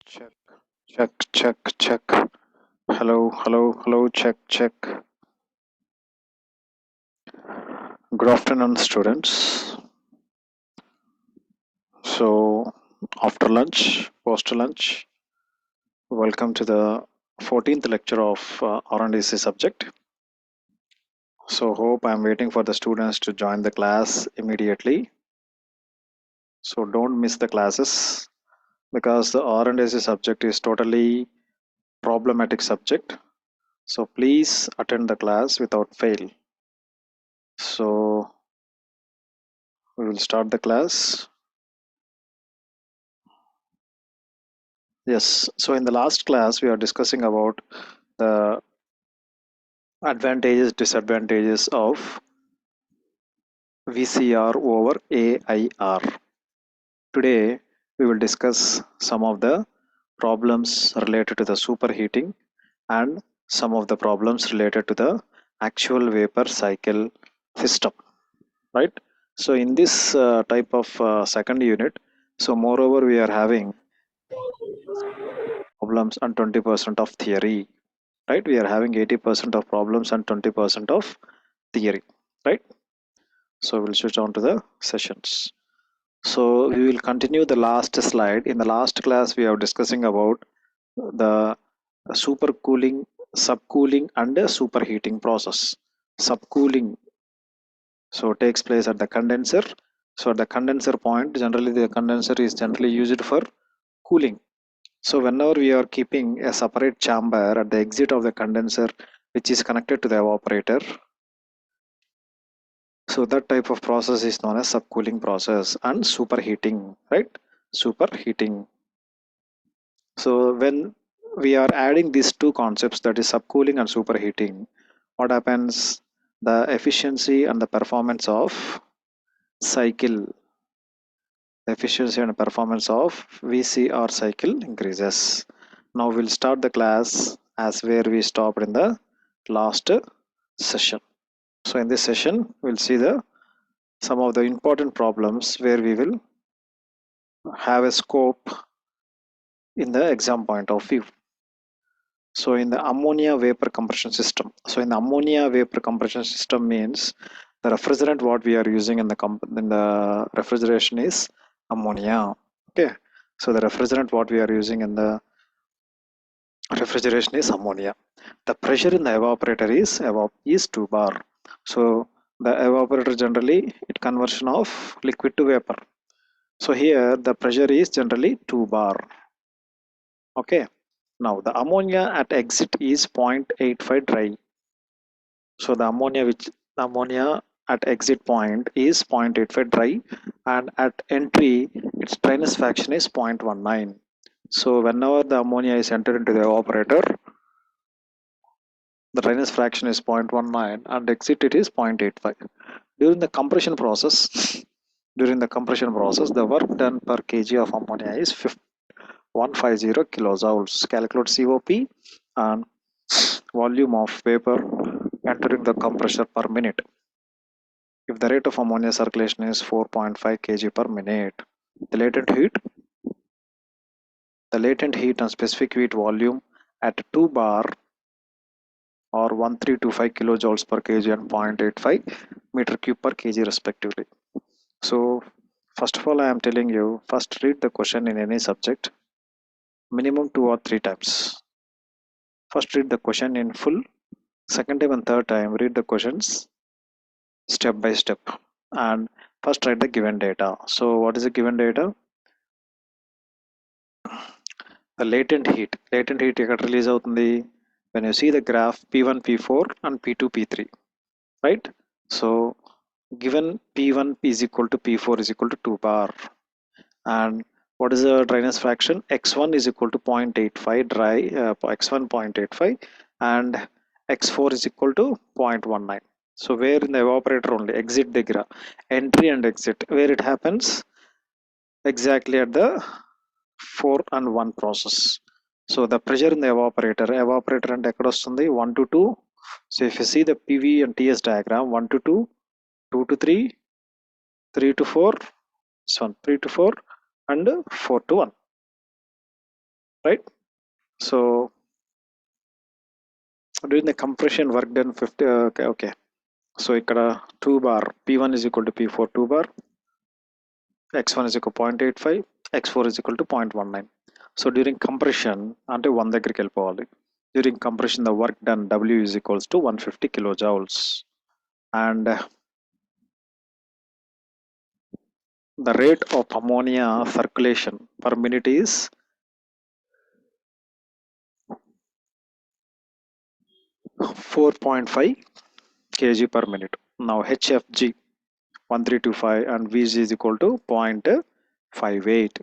Check, check. Hello, check. Good afternoon, students. So, after lunch, post lunch, welcome to the 14th lecture of R&DC subject. So, hope I'm waiting for the students to join the class immediately. So, don't miss the classes because the R&DC subject is totally problematic subject. So, please attend the class without fail. So, we will start the class. Yes, so in the last class, we are discussing about the advantages, disadvantages of VCR over AIR. Today, we will discuss some of the problems related to the superheating and some of the problems related to the actual vapor cycle system, right? So in this type of second unit, so moreover, we are having problems and 20% of theory, right? We are having 80% of problems and 20% of theory, right? So we'll switch on to the sessions. So we will continue the last slide. In the last class, we are discussing about the supercooling, subcooling, and superheating process. Subcooling so takes place at the condenser. So at the condenser point, generally the condenser is generally used for cooling. So whenever we are keeping a separate chamber at the exit of the condenser, which is connected to the evaporator, so that type of process is known as subcooling process and superheating, right? Superheating. So when we are adding these two concepts, that is subcooling and superheating, what happens? The efficiency and the performance of cycle, efficiency and performance of VCR cycle increases. Now we'll start the class as where we stopped in the last session. So in this session, we'll see the some of the important problems where we will have a scope in the exam point of view. So in the ammonia vapor compression system, so in the ammonia vapor compression system means the refrigerant what we are using in the refrigeration is ammonia. Okay, so the refrigerant what we are using in the refrigeration is ammonia. The pressure in the evaporator is 2 bar. So the evaporator generally it conversion of liquid to vapor. So here the pressure is generally 2 bar. Okay. Now the ammonia at exit is 0.85 dry. So the ammonia at exit point is 0.85 dry, and at entry its dryness fraction is 0.19. So whenever the ammonia is entered into the evaporator, the dryness fraction is 0.19 and exit it is 0.85. During the compression process, the work done per kg of ammonia is 150 kilojoules. Calculate COP and volume of vapor entering the compressor per minute. If the rate of ammonia circulation is 4.5 kg per minute, the latent heat and specific heat volume at 2 bar or 1325 kilojoules per kg and 0.85 meter cube per kg respectively. So first of all, I am telling you, first read the question in any subject minimum 2 or 3 times. First read the question in full, second time and third time read the questions step by step, and first write the given data. So what is the given data? The latent heat eక్కడ release అవుతుంది when you see the graph P1 P4 and P2 P3, right? So given P1 is equal to P4 is equal to 2 bar, and what is the dryness fraction? X1 is equal to 0.85 dry, X1 0.85 and X4 is equal to 0.19. So where in the evaporator only exit దగ్గర entry and exit where it happens exactly at the 4 and 1 process. So the pressure in the evaporator and ఎక్కడ వస్తుంది 1 to 2. So if you see the PV and TS diagram, 1 to 2, 2 to 3, 3 to 4, this one 3 to 4 and 4 to 1. right? So during the compression work done 50, okay. So ikkada 2 bar P1 is equal to P4 2 bar, x1 is equal to 0.85, x4 is equal to 0.19. So during compression అంటే 1 దగ్గరికి వెళ్ళిపోవాలి. During compression the work done W is equals to 150 kilojoules, and the rate of ammonia circulation per minute is 4.5 kg per minute. Now HFG 1325 and VG is equal to 0.58.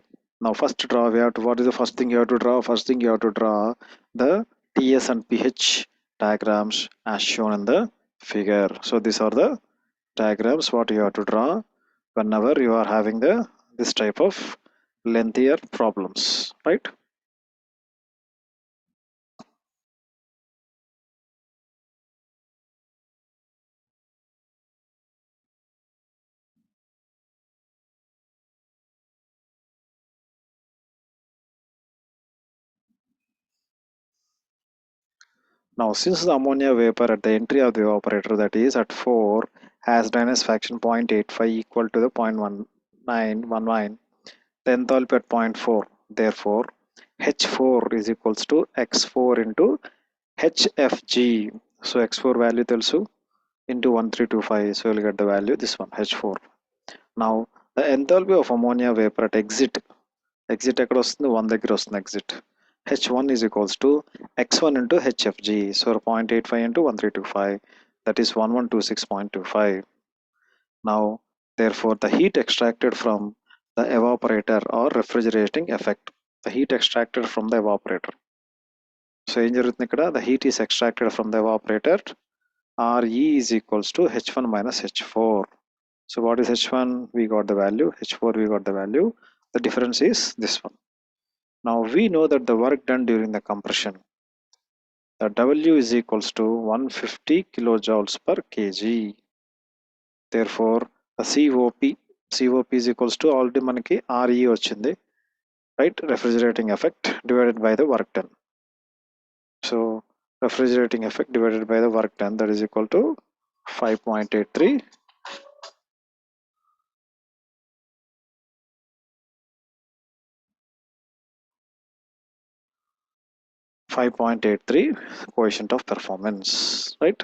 Now first draw, we have to, what is the first thing you have to draw? First thing you have to draw the TS and pH diagrams as shown in the figure. So these are the diagrams what you have to draw whenever you are having this type of lengthier problems, right? Now, since the ammonia vapor at the entry of the evaporator, that is at 4, has dryness fraction 0.85 equal to the 0.1919, the enthalpy at 0.4. Therefore, H4 is equals to X4 into HFG. So X4 value tells into 1325. So you'll get the value this one H4. Now, the enthalpy of ammonia vapor at exit. Exit ఎక్కడ వస్తుంది 1 దగ్గర వస్తుంది exit. H1 is equals to X1 into HFG. So 0.85 into 1325, that is 1126.25. Now, therefore, the heat extracted from the evaporator or refrigerating effect. The heat extracted from the evaporator. So ఏం జరుగుతుంది ఇక్కడ? The heat is extracted from the evaporator. RE is equals to H1 minus H4. So what is H1? We got the value. H4 we got the value. The difference is this one. Now we know that the work done during the compression, the W is equals to 150 kilojoules per kg. Therefore, the COP is equals to already manaki RE వచ్చింది, right? Refrigerating effect divided by the work done. So refrigerating effect divided by the work done, that is equal to 5.83. 5.83 coefficient of performance, right?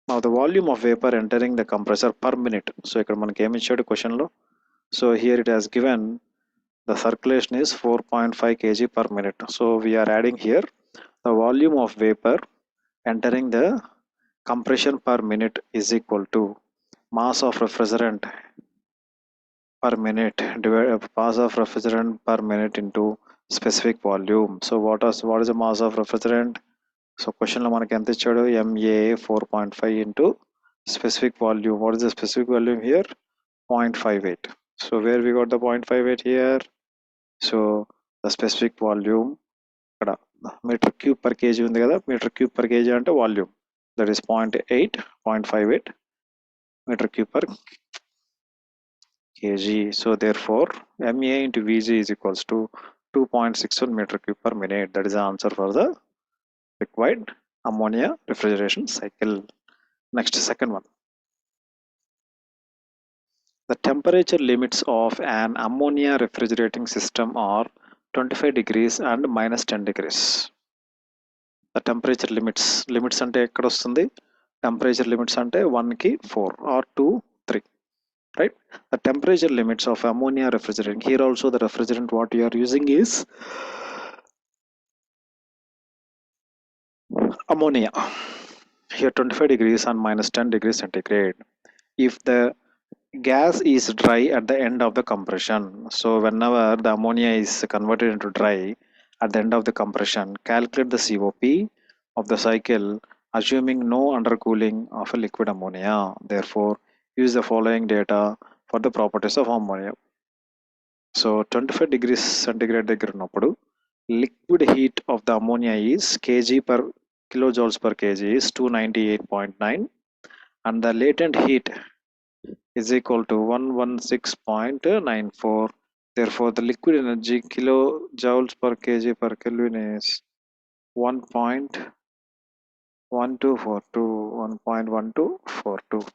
Now the volume of vapor entering the compressor per minute. So ఇక్కడ మనకి ఏమి ఇచ్చాడు question లో? So here it has given the circulation is 4.5 kg per minute. So we are adding here the volume of vapor entering the compression per minute is equal to mass of refrigerant per minute divided mass of refrigerant per minute into specific volume. So what is the mass of refrigerant? So question లో మనకి ఎంత ఇచ్చాడు? MA 4.5 into specific volume. What is the specific volume here? 0.58. So where we got the 0.58 here? So the specific volume ఇక్కడ metre cube per KG ఉంది కదా, metre cube per KG అంటే volume, that is 0.58 meter cube per kg. So therefore MA into VG is equals to 2.61 meter cube per minute. That is the answer for the required ammonia refrigeration cycle. Next, second one. The temperature limits of an ammonia refrigerating system are 25 degrees and minus 10 degrees. The temperature limits ante ekkada vastundi? Temperature limits ante 1 ki 4 or 2 3, right? The temperature limits of ammonia refrigerating, here also the refrigerant what you are using is ammonia. Here 25 degrees and minus 10 degrees centigrade. If the gas is dry at the end of the compression, so whenever the ammonia is converted into dry at the end of the compression, calculate the COP of the cycle assuming no undercooling of a liquid ammonia. Therefore, use the following data for the properties of ammonia. So 25 degrees centigrade దగ్గర ఉన్నప్పుడు liquid heat of the ammonia is kilojoules per kg is 298.9, and the latent heat is equal to 116.94 Therefore, the liquid energy kilojoules per kg per Kelvin is 1.1242, 1.1242.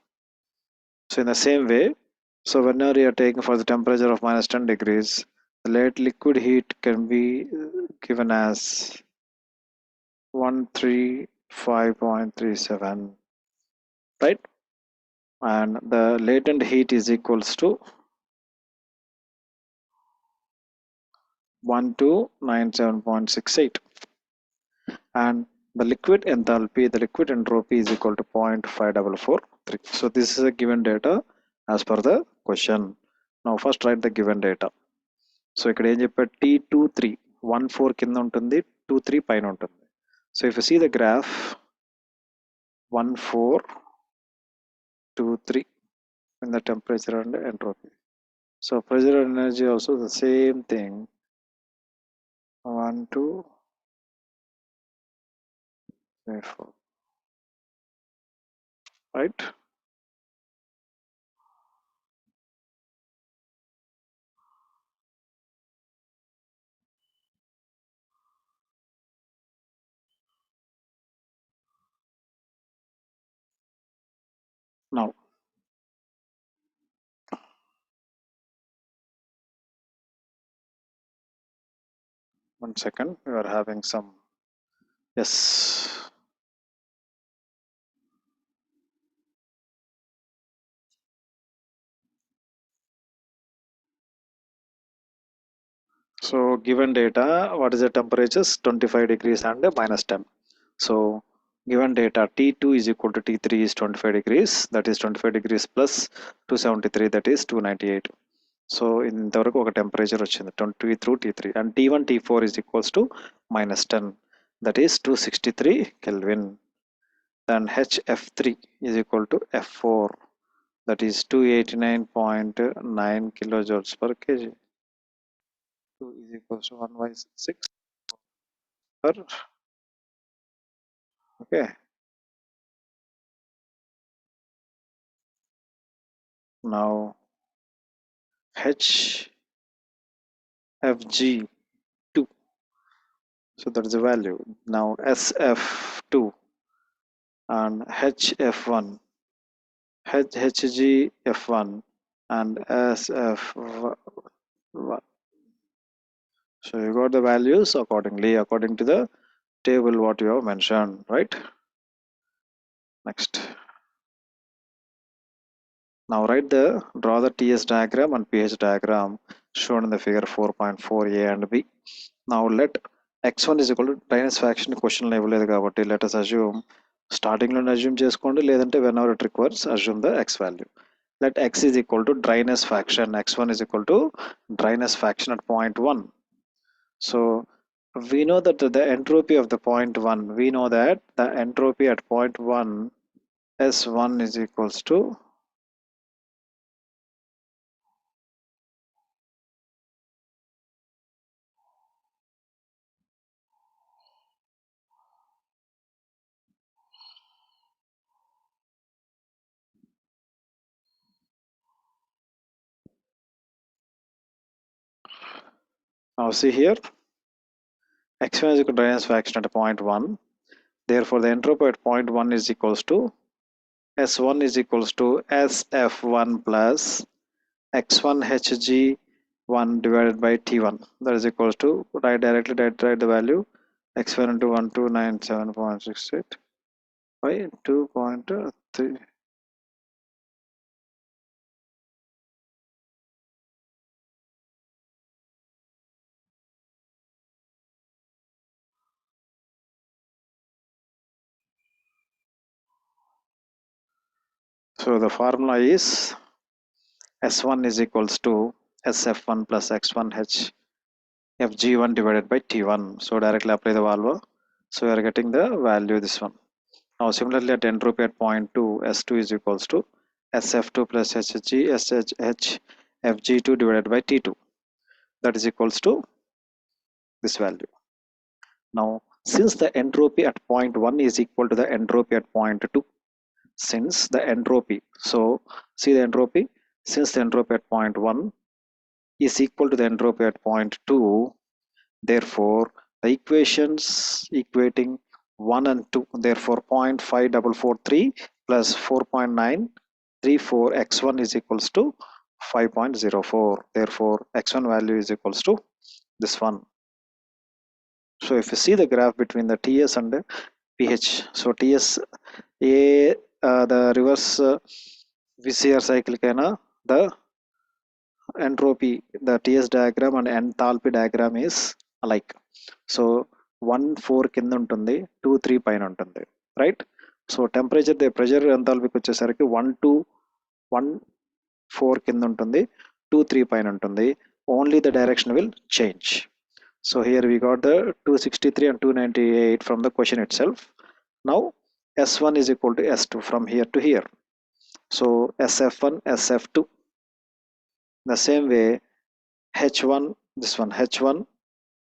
So in the same way, so whenever you are taking for the temperature of minus 10 degrees, the liquid heat can be given as 135.37, right? And the latent heat is equals to 1297.68, and the liquid enthalpy, the liquid entropy is equal to 0.5443. So this is a given data as per the question. Now first write the given data. So ఇక్కడ ఏం చెప్పారు, T23 14 కింద ఉంటుంది, 23 పైన ఉంటుంది. So if you see the graph 1423 in the temperature and entropy. So pressure and energy also the same thing, 1 2 3 4, right? Now 1 second, we are having some, yes. So given data, what is the temperatures? 25 degrees and minus 10. So given data T2 is equal to T3 is 25 degrees, that is 25 degrees plus 273, that is 298. So ఇంతవరకు ఒక temperature వచ్చింది 20 through T3, and T1 T4 is equals to minus 10, that is 263 Kelvin. Then HF3 is equal to F4, that is 289.9 kilojoules per kg. 2 is equals to 1 by 6 per, okay. Now HFG2, so that is the value. Now SF2 and HF1, HGF1 and SF1. So you got the values accordingly, according to the table what you have mentioned, right? Next. Now draw the TS diagram and pH diagram shown in the figure 4.4a and b. Now let x1 is equal to dryness fraction, question ఇవ్వలేదు కాబట్టి let us assume, starting లో assume చేసుకోండి, లేదంటే whenever it requires assume the x value. Let x is equal to dryness fraction, x1 is equal to dryness fraction at point 1. So we know that the entropy of the point 1, we know that the entropy at point 1 S1 is equals to now see here, x1 is equal to dryness fraction at point 1. Therefore, the entropy at point 1 is equals to S1 is equals to SF1 plus X1 Hg1 divided by T1. That is equals to, write the value, x1 into 1297.68 by 2.3. So the formula is S1 is equals to SF1 plus X1 Fg1 divided by T1. So directly apply the value. So we are getting the value, this one. Now similarly at entropy at point 2, S2 is equals to SF2 plus Fg2 divided by T2. That is equals to this value. Now since the entropy at point 1 is equal to the entropy at point 2, since the entropy, so see the entropy, since the entropy at point 1 is equal to the entropy at point 2. Therefore, the equations equating 1 and 2, therefore 0.5443 plus 4.934 x1 is equals to 5.04. Therefore, x1 value is equals to this one. So if you see the graph between the TS and the pH, so TS the reverse VCR cycle kana the entropy, the TS diagram and enthalpy diagram is alike. So 1 4 కింద ఉంటుంది, 2 3 పైన ఉంటుంది, right. So temperature the pressure ఎంథాల్పీకి వచ్చేసరికి 1 2 1 4 కింద ఉంటుంది, 2 3 పైన ఉంటుంది. Only the direction will change. So here we got the 263 and 298 from the question itself. Now S1 is equal to S2 from here to here. So SF1 SF2, the same way H1, this one H1,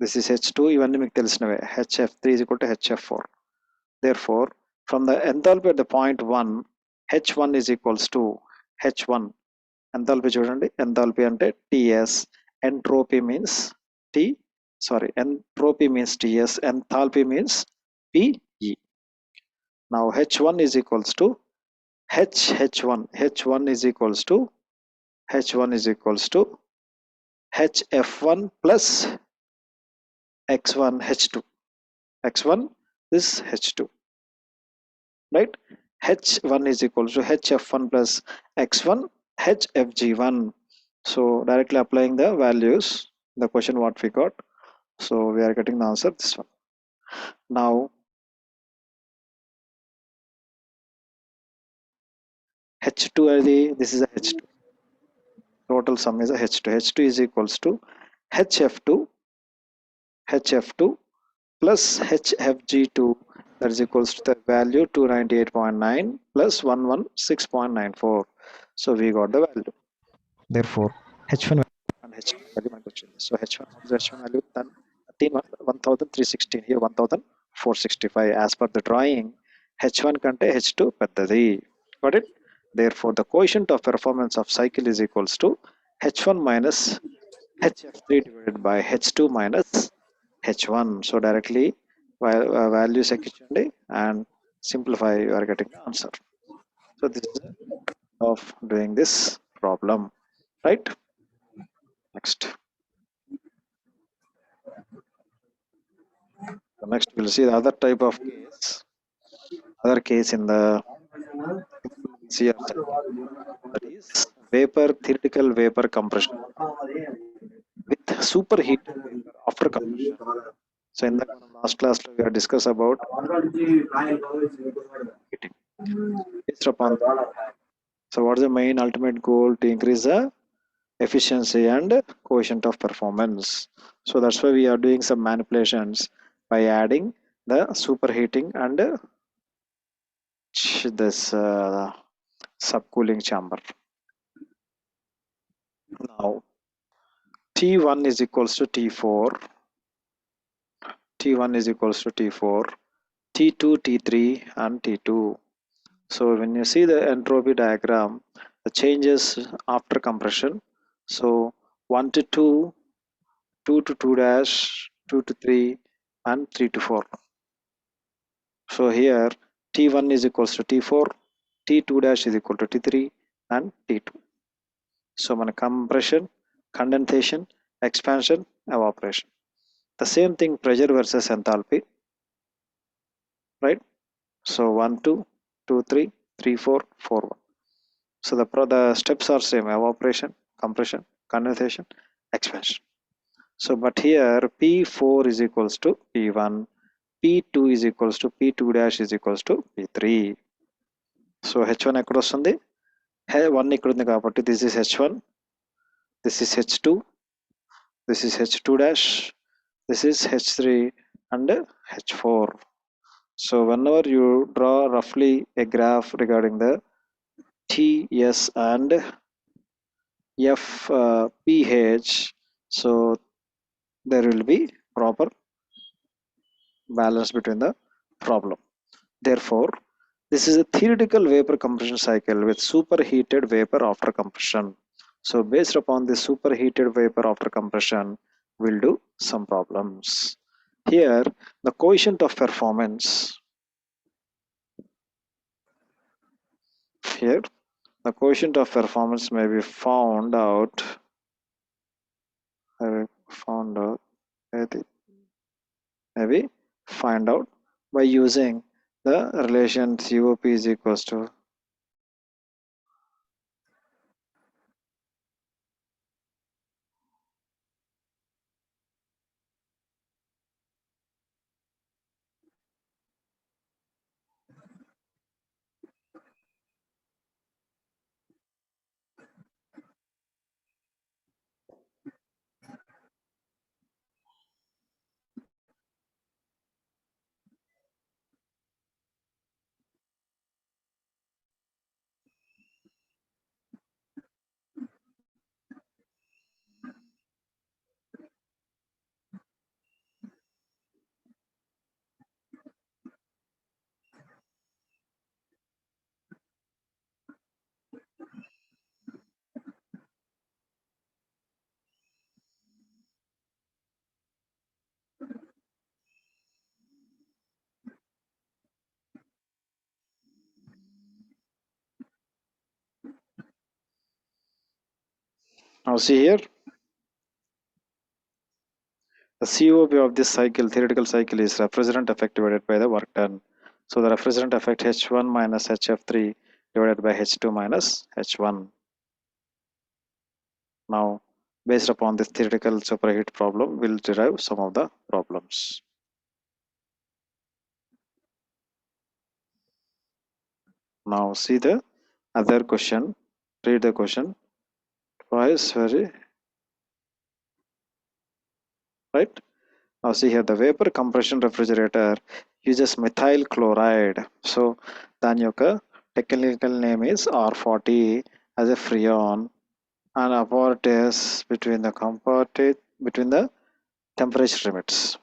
this is H2, ఇవన్నీ మీకు తెలిసినవే. HF3 is equal to HF4. Therefore, from the enthalpy at the point 1, H1 is equals to H1. Enthalpy చూడండి, enthalpy అంటే TS, entropy means entropy means TS, enthalpy means PE. Now H1 is equals to H1 is equals to HF1 plus X1 H2. X1 is H2, right? H1 is equals to HF1 plus X1 HFG1. So directly applying the values, the question what we got, so we are getting the answer this one. Now H2 this is a H2, total sum is a H2 is equals to HF2 plus HFG2, that is equals to the value 298.9 plus 116.94. So we got the value. Therefore H1 and H2 value మనకు వచ్చింది. So H1 value 1316, here 1465. As per the drawing, H1 కంటే H2 పెద్దది. Got it? Therefore the coefficient of performance of cycle is equals to H1 minus HF3 divided by H2 minus H1. So directly values ఎక్కించండి and simplify, you are getting the answer. So this is of doing this problem, right? Next. So next we'll see the other type of case in the CR cycle, that is theoretical vapor compression with superheated vapor after compression. So in the last class we have discussed about heating based upon. So what is the main ultimate goal? To increase the efficiency and coefficient of performance. So that's why we are doing some manipulations by adding the superheating and this subcooling chamber. Now T1 is equals to T4, T1 is equals to T4, T2, T3 and T2. So when you see the entropy diagram, the changes after compression, so 1 to 2, 2 to 2 dash, 2 to 3 and 3 to 4. So here T1 is equals to T4, T2 dash is equal to T3 and T2. So మన compression, condensation, expansion, evaporation. The same thing pressure versus enthalpy, right? So 1 2 2 3 3 4 4 1. So the steps are same: evaporation, compression, condensation, expansion. So but here P4 is equals to P1, P2 is equals to P2 dash is equals to P3. So H1 ఎక్కడ వస్తుంది? 1 ఇక్కడ ఉంది కాబట్టి this is H1, this is H2, this is H2 dash, this is H3 and H4. So whenever you draw roughly a graph regarding the TS and pH, so there will be proper balance between the problem. Therefore this is a theoretical vapor compression cycle with superheated vapor after compression. So based upon the superheated vapor after compression, we'll do some problems. Here, the coefficient of performance. Here, the coefficient of performance may be found out. Found out. Maybe find out by using the relation COP is equals to. Now see here, the COP of this cycle, theoretical cycle, is refrigerant effect divided by the work done. So the refrigerant effect H1 minus HF3 divided by H2 minus H1. Now, based upon this theoretical superheat problem, we'll derive some of the problems. Now see the other question. Read the question. Twice very right. Now see here, the vapor compression refrigerator uses methyl chloride. So the Anyuka technical name is R40 as a freon, and apparatus between the temperature limits.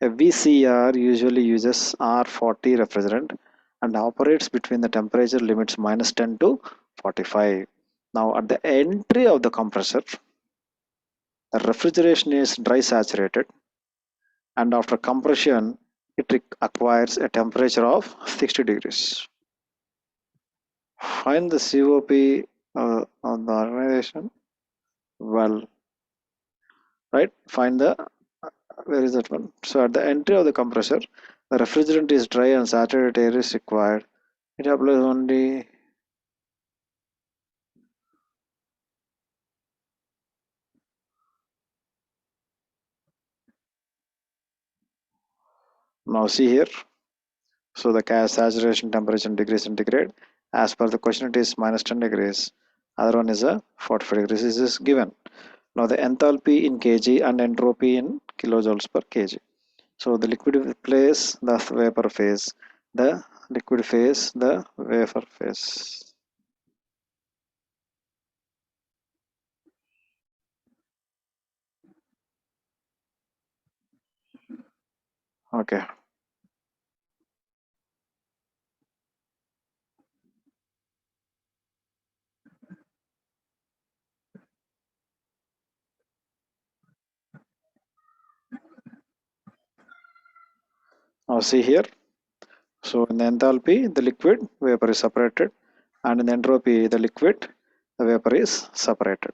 A VCR usually uses R40 refrigerant and operates between the temperature limits -10 to 45. Now at the entry of the compressor, the refrigeration is dry saturated, and after compression it acquires a temperature of 60 degrees. Find the COP on the organization. Well, right, find the where is that one? So at the entry of the compressor, the refrigerant is dry and saturated air is required. It applies only. Now see here. So the gas saturation temperature in degrees centigrade, as per the question, it is -10 degrees. Other one is a 45 degrees. This is given. Now the enthalpy in kg and entropy in kilojoules per kg. So the liquid phase, the vapor phase, the liquid phase, the vapor phase. Okay. Now see here. So in the enthalpy, the liquid vapor is separated, and in the entropy, the liquid the vapor is separated.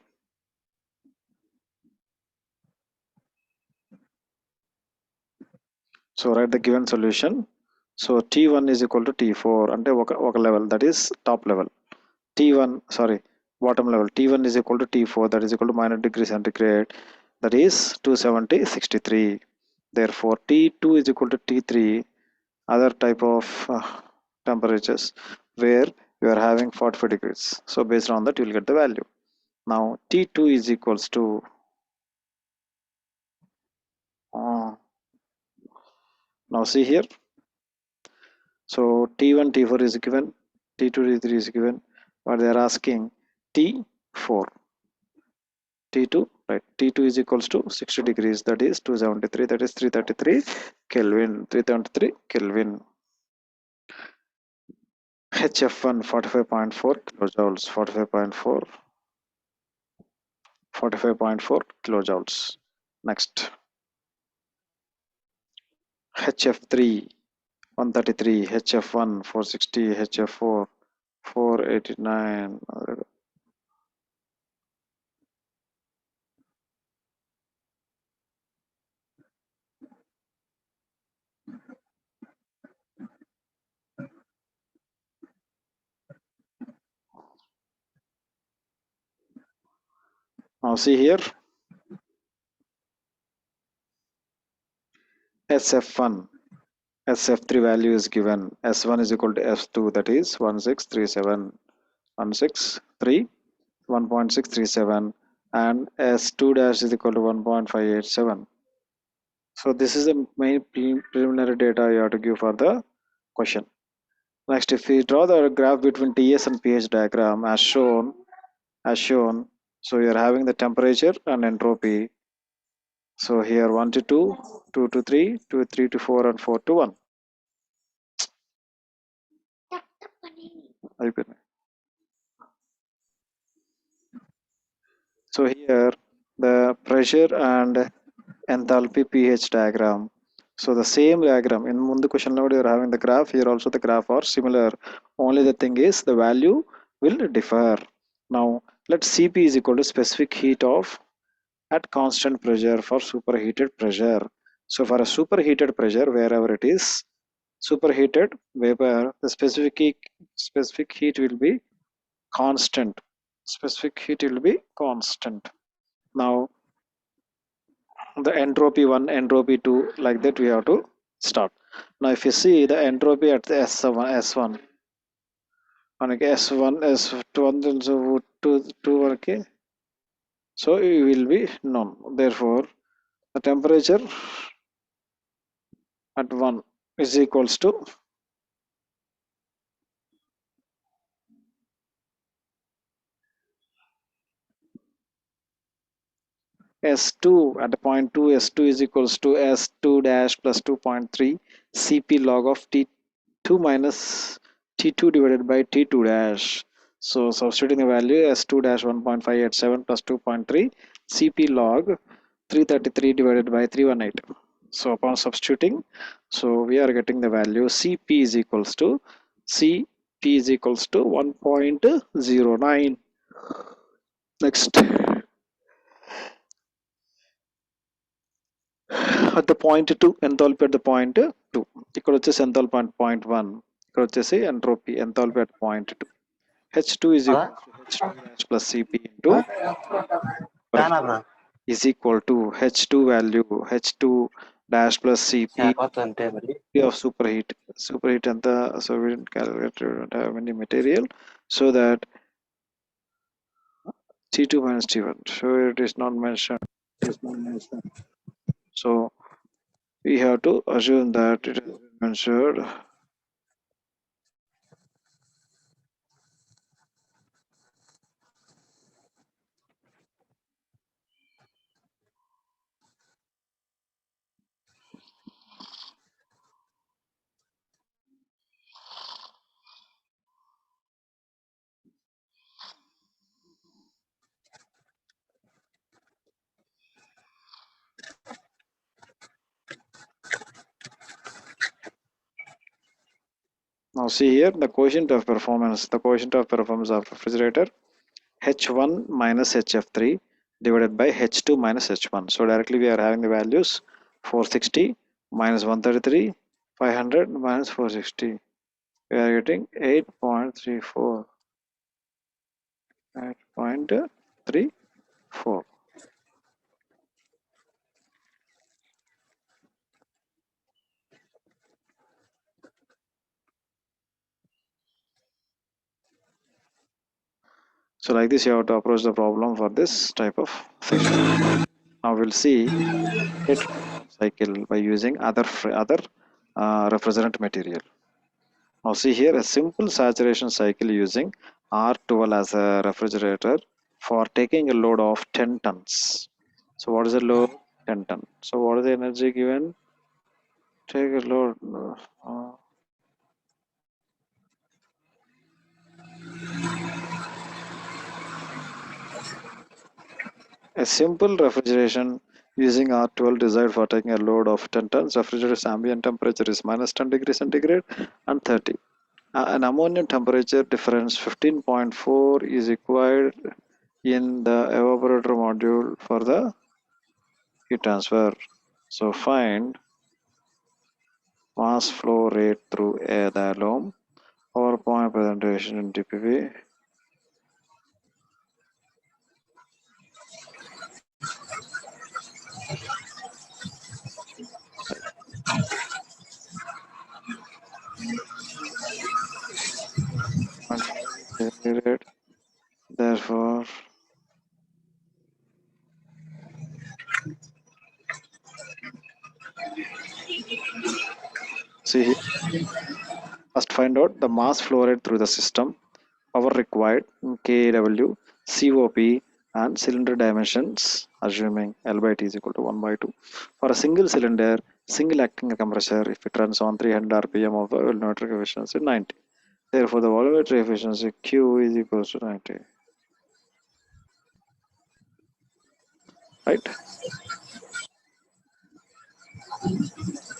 So write the given solution. So T1 is equal to T4 అంటే ఒక level, that is top level. T1, sorry, bottom level. T1 is equal to T4, that is equal to minus degree centigrade, that is 270 63. Therefore T2 is equal to T3, other type of temperatures where you are having 45 degrees. So based on that you will get the value. Now T2 is equals to now see here. So T1 T4 is given, T2 T3 is given, but they are asking T4. T2, right? T2 is equals to 60 degrees, that is 273, that is 333 Kelvin, 373 Kelvin. HF1 45.4 kilojoules, 45.4 45.4 kilojoules. Next, HF3 133, HF1 460, HF4 489. Now see here, SF1, SF3 value is given. S1 is equal to S2, that is 1637, 163, 1.637, and S2 dash is equal to 1.587. So this is the main preliminary data you have to give for the question. Next, if we draw the graph between TS and pH diagram as shown, so you are having the temperature and entropy. So here 1 to 2, 2 to 3, 2 3 to 4, and 4 to 1. So here the pressure and enthalpy pH diagram. So the same diagram in Mundu question node you are having the graph, here also the graph are similar. Only the thing is the value will differ. Now let Cp is equal to specific heat of at constant pressure for superheated pressure. So for a superheated pressure, wherever it is superheated vapor, the specific heat will be constant. Specific heat will be constant. Now the entropy 1, entropy 2, like that we have to start. Now if you see the entropy at the S1, okay, S1, S2, so 2, okay, so it will be none. Therefore, the temperature at 1 is equals to S2 at the point 2, S2 is equals to S2 dash plus 2.3 Cp log of T2 minus T2 divided by T2 dash. So substituting the value S2 dash 1.587 plus 2.3 Cp log 333 divided by 318. So upon substituting, so we are getting the value Cp is equals to 1.09. Next, at the point 2, enthalpy at the point 2, ఇక్కడ వచ్చేసి enthalpy at point 1, ఇక్కడ వచ్చేసి enthalpy at point 2. H2 is equal to H2 dash plus Cp into is equal to H2 value H2 dash plus Cp of superheat and the, so we didn't calculate, we don't have any material, so that T2 minus T1, so it is not mentioned, so we have to assume that it has been mentioned. Now see here the coefficient of performance of refrigerator H1 minus HF3 divided by H2 minus H1. So directly we are having the values 460 minus 133, 500 minus 460. We are getting 8.34. 8.34. So like this you have to approach the problem for this type of section. Now we'll see heat cycle by using other refrigerant material. Now see here a simple saturation cycle using R12 as a refrigerator for taking a load of 10 tons. So what is the load? 10 ton. So what is the energy given? Take a load. A simple refrigeration using R12 desired for taking a load of 10 tons. Refrigerator's ambient temperature is minus 10 degrees centigrade and 30. An ammonia temperature difference 15.4 is required in the evaporator module for the heat transfer. So find mass flow rate through a dialome. PowerPoint presentation in DPP. Rate. Therefore, see here, first find out the mass flow rate through the system, power required kW, COP, and cylinder dimensions, assuming L by T is equal to 1 by 2. For a single cylinder, single acting compressor, if it runs on 300 RPM of the volumetric efficiency 90. Therefore, the volumetric efficiency Q is equal to 90. Right?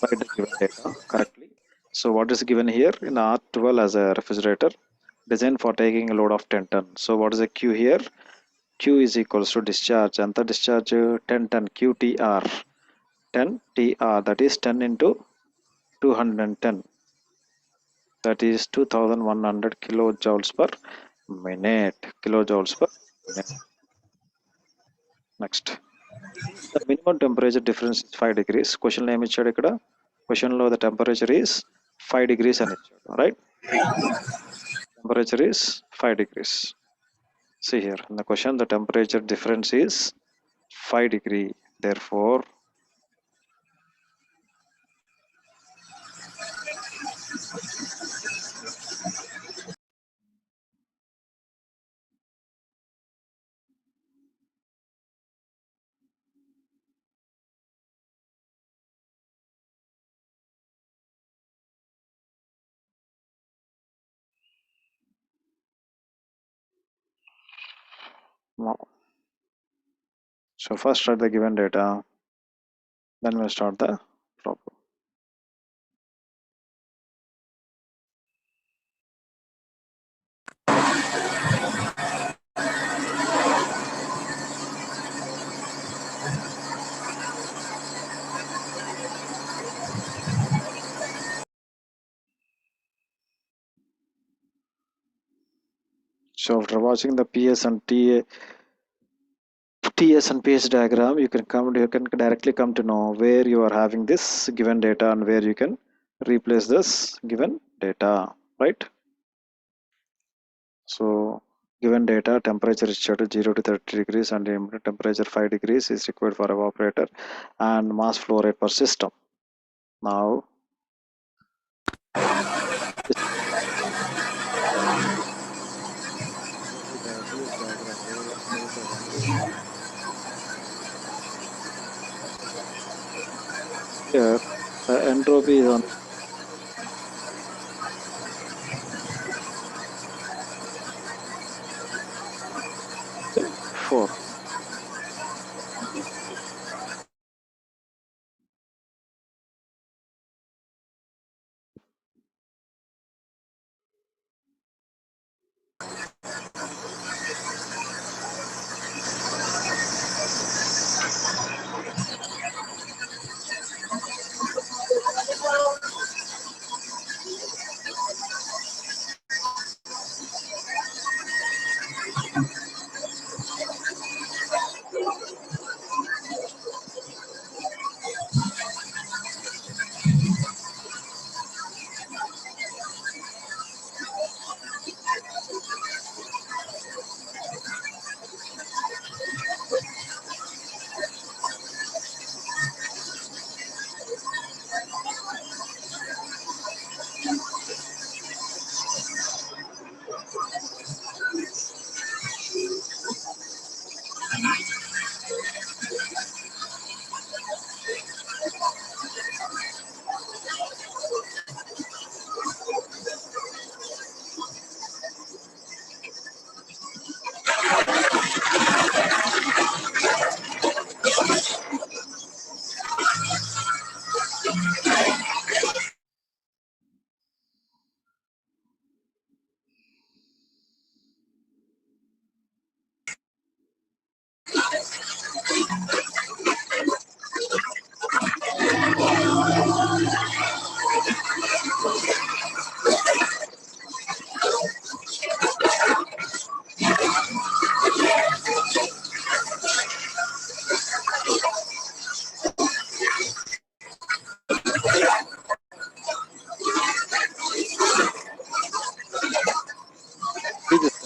Write the given data correctly. So what is given here in R12 as a refrigerator designed for taking a load of 10 ton. So what is the Q here? Q is equals to discharge and the discharge 10 ton QTR 10 TR, that is 10 into 210, that is 2100 kilojoules per minute. Kilojoules per minute. Next, since the minimum temperature difference is 5 degrees, question name ఇచ్చాడు ఇక్కడ. Question లో the temperature is 5 degrees అని ఇచ్చాడు, right? Temperature is 5 degrees. See here in the question the temperature difference is 5 degree. Therefore, no. So first write the given data, then we'll start the problem. So after watching the PS and TS and PS diagram, you can directly come to know where you are having this given data and where you can replace this given data, right? So given data, temperature is set to 0 to 30 degrees and ambient temperature 5 degrees is required for evaporator and mass flow rate per system. Now TS diagram here, the entropy is on 4.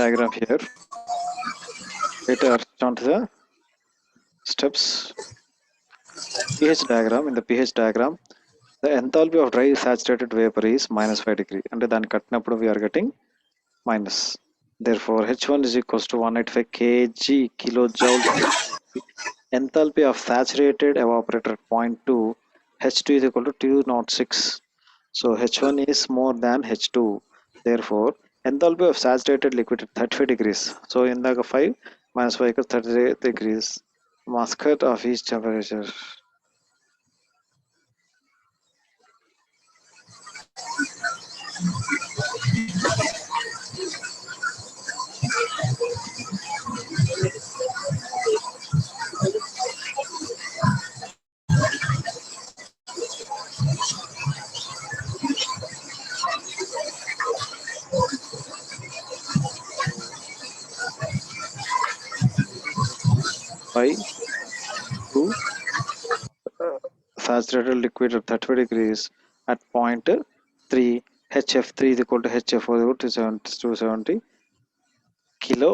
diagram here. Later, on to the steps. pH diagram. In the pH diagram, the enthalpy of dry saturated vapor is -5 degree. And then we are getting minus. Therefore, H1 is equals to 185 kg kilojoule. Enthalpy of saturated evaporator at point 2, H2 is equal to 206. So H1 is more than H2. Therefore, enthalpy of saturated liquid at 35 degrees. So in the 5 minus 5 equals 30 degrees. Musket of each temperature. By 2 saturated liquid at 35 degrees at point 3, HF3 is equal to HF4 is equal to 270 kilo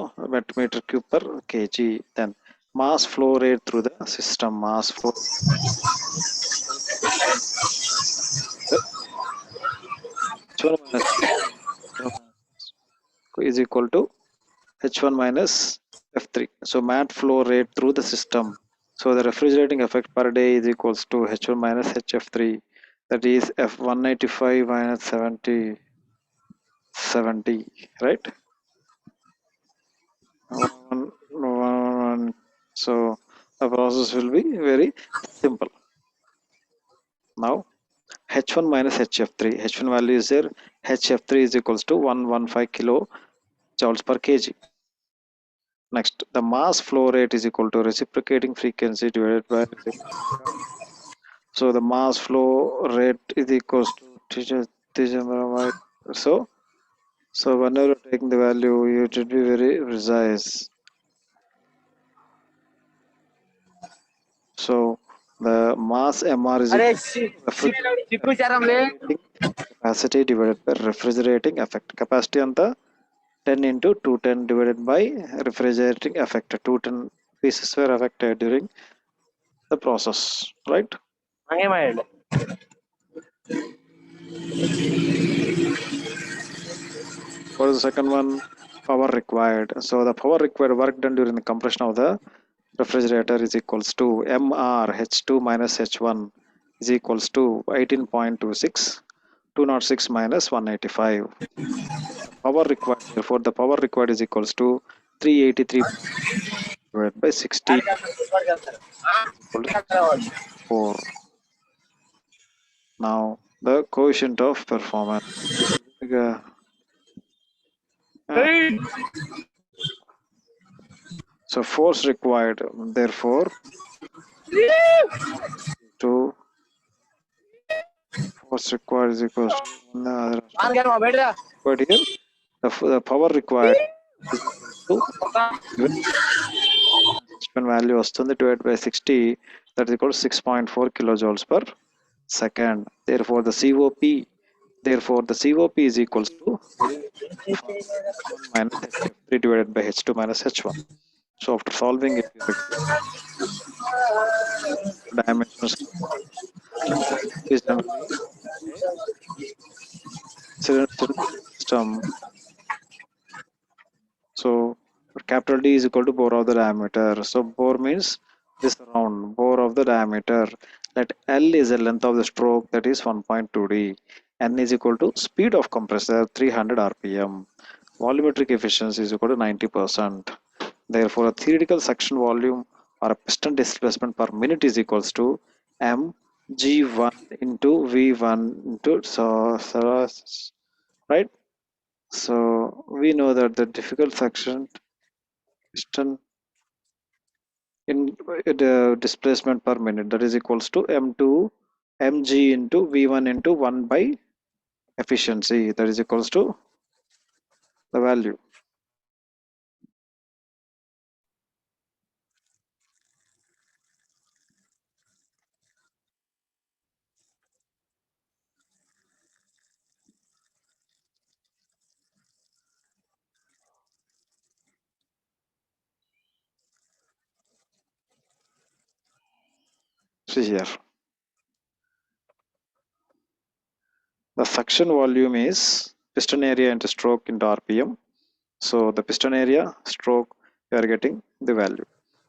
meter cube per kg. Then mass flow rate through the system. Mass flow H1 minus is equal to H1 minus F3. So mat flow rate through the system. So the refrigerating effect per day is equals to H1 minus HF3. That is F185 minus 70, right? So the process will be very simple. Now H1 minus HF3. H1 value is there. HF3 is equals to 115 kilo joules per kg. Next, the mass flow rate is equal to reciprocating frequency divided by so the mass flow rate is equals to so whenever you're taking the value, you should be very precise. So the mass MR is refrigerating capacity divided by refrigerating effect. Capacity on the 10 into 210 divided by refrigerating effect. 210 pieces were affected during the process, right? What is the second one? Power required. So the power required work done during the compression of the refrigerator is equals to MR H2 minus H1 is equals to 18.26, 206 minus 185. Power required, therefore the power required is equals to 383 divided by 60 equal to 4. Now the coefficient of performance. So force required, therefore to force required is equals to but here the power required is equal to value వస్తుంది divided by 60 that is equal to 6.4 kilojoules per second. Therefore the COP is equals to H1 minus H3 divided by H2 minus H1. So after solving it, you get dimensions is generally cylinder system. So capital D is equal to bore of the diameter. So bore means this round bore of the diameter. Let L is the length of the stroke, that is 1.2D. N is equal to speed of compressor 300 RPM. Volumetric efficiency is equal to 90%. Therefore, a theoretical suction volume or a piston displacement per minute is equals to mg1 into v1 into right. So we know that the difficult suction piston in the displacement per minute, that is equals to m2 mg into v1 into 1 by efficiency, that is equals to the value. See here, the suction volume is piston area into stroke into RPM. So the piston area stroke, we are getting the value.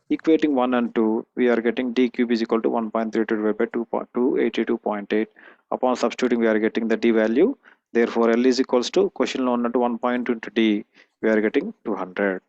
Equating 1 and 2, we are getting d cube is equal to 1.32 divided by 282.8. Upon substituting, we are getting the d value. Therefore, L is equals to, question 1 into 1.2 into d, we are getting 200.